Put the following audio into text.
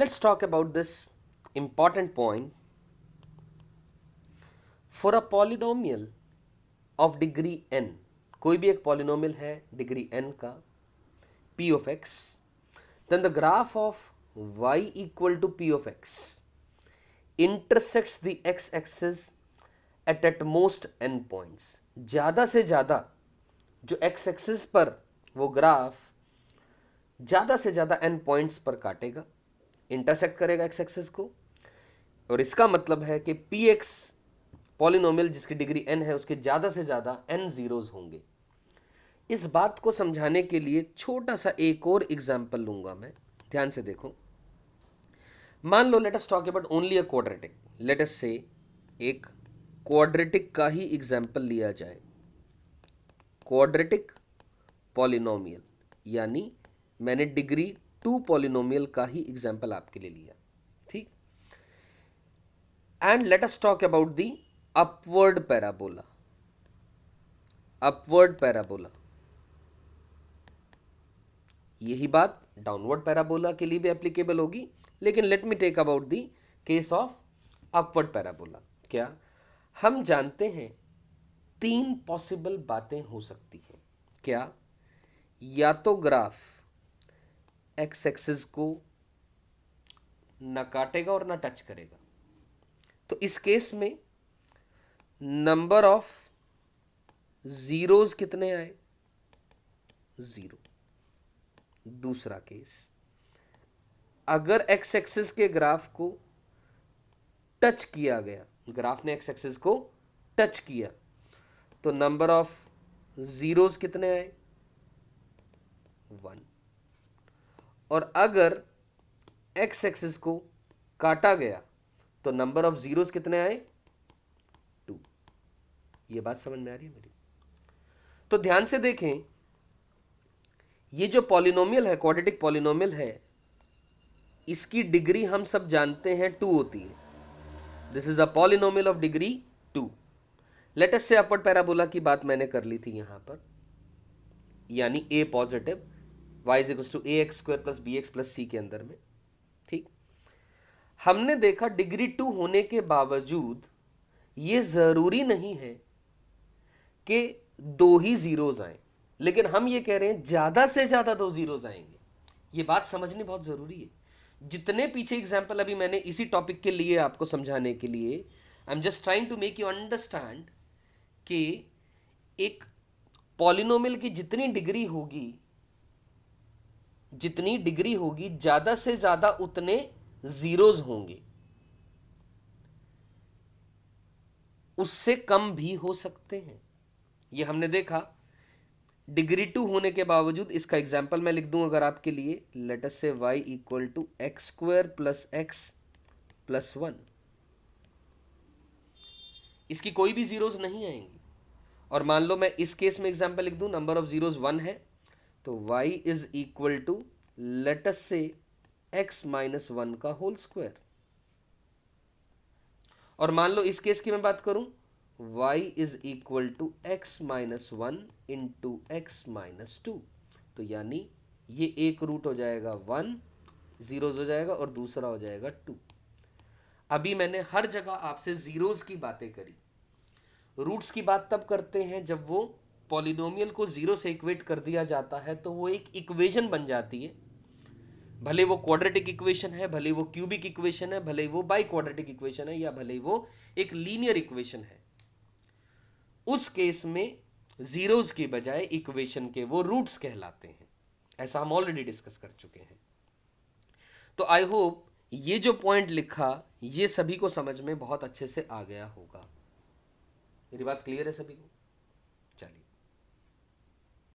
Let's talk about this important point. For a polynomial of degree n, कोई भी एक polynomial है degree n का, p of x, then the graph of y equal to p of x intersects the x axis at most n points. ज़्यादा से ज़्यादा जो x axis पर वो ग्राफ ज़्यादा से ज़्यादा n पॉइंट्स पर काटेगा, इंटरसेक्ट करेगा x एक्सिस को, और इसका मतलब है कि px पॉलिनोमियल जिसकी डिग्री n है उसके ज़्यादा से ज़्यादा n जीरोज होंगे। इस बात को समझाने के लिए छोटा सा एक और एग्जाम्पल लूंगा मैं, ध्यान से देखो। मान लो let us talk about only a quadratic, let us say एक क्वाड्रेटिक का ही एग्जाम्पल लिया जाए, क्वाड्रेटिक पॉलिनोमियल, यानी मैंने डिग्री 2 पॉलिनोमियल का ही एग्जाम्पल आपके लिए लिया, ठीक। And let us talk about the upward parabola, upward parabola. यही बात डाउनवर्ड पैराबोला के लिए भी एप्लीकेबल होगी, लेकिन let me take about the case of upward parabola. क्या हम जानते हैं 3 पॉसिबल बातें हो सकती हैं। क्या? या तो ग्राफ एक्स एक्सिस को न काटेगा और न टच करेगा, तो इस केस में नंबर ऑफ जीरोज कितने आए? 0। दूसरा केस, अगर एक्स एक्सिस के ग्राफ को टच किया गया, ग्राफ ने एक्स एक्सिस को टच किया, तो नंबर ऑफ जीरोज कितने आए? 1। और अगर एक्स एक्सिस को काटा गया तो नंबर ऑफ जीरोज कितने आए? 2। ये बात समझ में आ रही है मेरी? तो ध्यान से देखें, ये जो पॉलिनोमियल है, क्वाड्रेटिक पॉलिनोमियल है, इसकी डिग्री हम सब जानते हैं 2 होती है। This is a polynomial of degree 2। Late us से अपवर्ड पैराबोला की बात मैंने कर ली थी यहां पर, यानी a positive y is equal to ax square plus bx plus c के अंदर में, ठीक। हमने देखा डिग्री 2 होने के बावजूद ये जरूरी नहीं है कि 2 ही जीरोज आए, लेकिन हम ये कह रहे हैं ज्यादा से ज्यादा 2 जीरोज आएंगे। ये बात समझनी बहुत जरूरी है। जितने पीछे एग्जाम्पल अभी मैंने इसी टॉपिक के लिए आपको समझाने के लिए, I am just trying to make you understand कि एक पॉलिनोमियल की जितनी डिग्री होगी ज्यादा से ज्यादा उतने जीरोज होंगे, उससे कम भी हो सकते हैं। ये हमने देखा डिग्री 2 होने के बावजूद। इसका एग्जाम्पल मैं लिख दूं अगर आपके लिए, late us say y equal to x square plus x plus 1, इसकी कोई भी जीरोज नहीं आएंगी। और मान लो मैं इस केस में एग्जाम्पल लिख दूं, नंबर ऑफ जीरोज 1 है, तो y is equal to let us say x minus 1 का होल स्क्वायर। और मान लो इस केस की मैं बात करूं, y is equal to x minus 1 into x minus 2, तो यानी ये एक रूट हो जाएगा 1, जीरोज हो जाएगा, और दूसरा हो जाएगा 2। अभी मैंने हर जगह आपसे जीरोज की बातें करी। रूट्स की बात तब करते हैं जब वो पॉलिनोमियल को जीरो से इक्वेट कर दिया जाता है, तो वो एक इक्वेशन बन जाती है। भले वो क्वाड्रेटिक इक्वेशन है, भले वो क्यूबिक इक्वेशन है, भले वो बाई क्वाड्रेटिक इक्वेशन है, या भले वो एक लीनियर इक्वेशन है। उस केस में जीरोज के बजाय इक्वेशन के वो रूट्स कहलाते हैं। ऐसा हम ऑलरेडी डिस्कस कर चुके हैं। तो आई होप ये जो पॉइंट लिखा ये सभी को समझ में बहुत अच्छे से आ गया होगा। मेरी बात क्लियर है सभी को?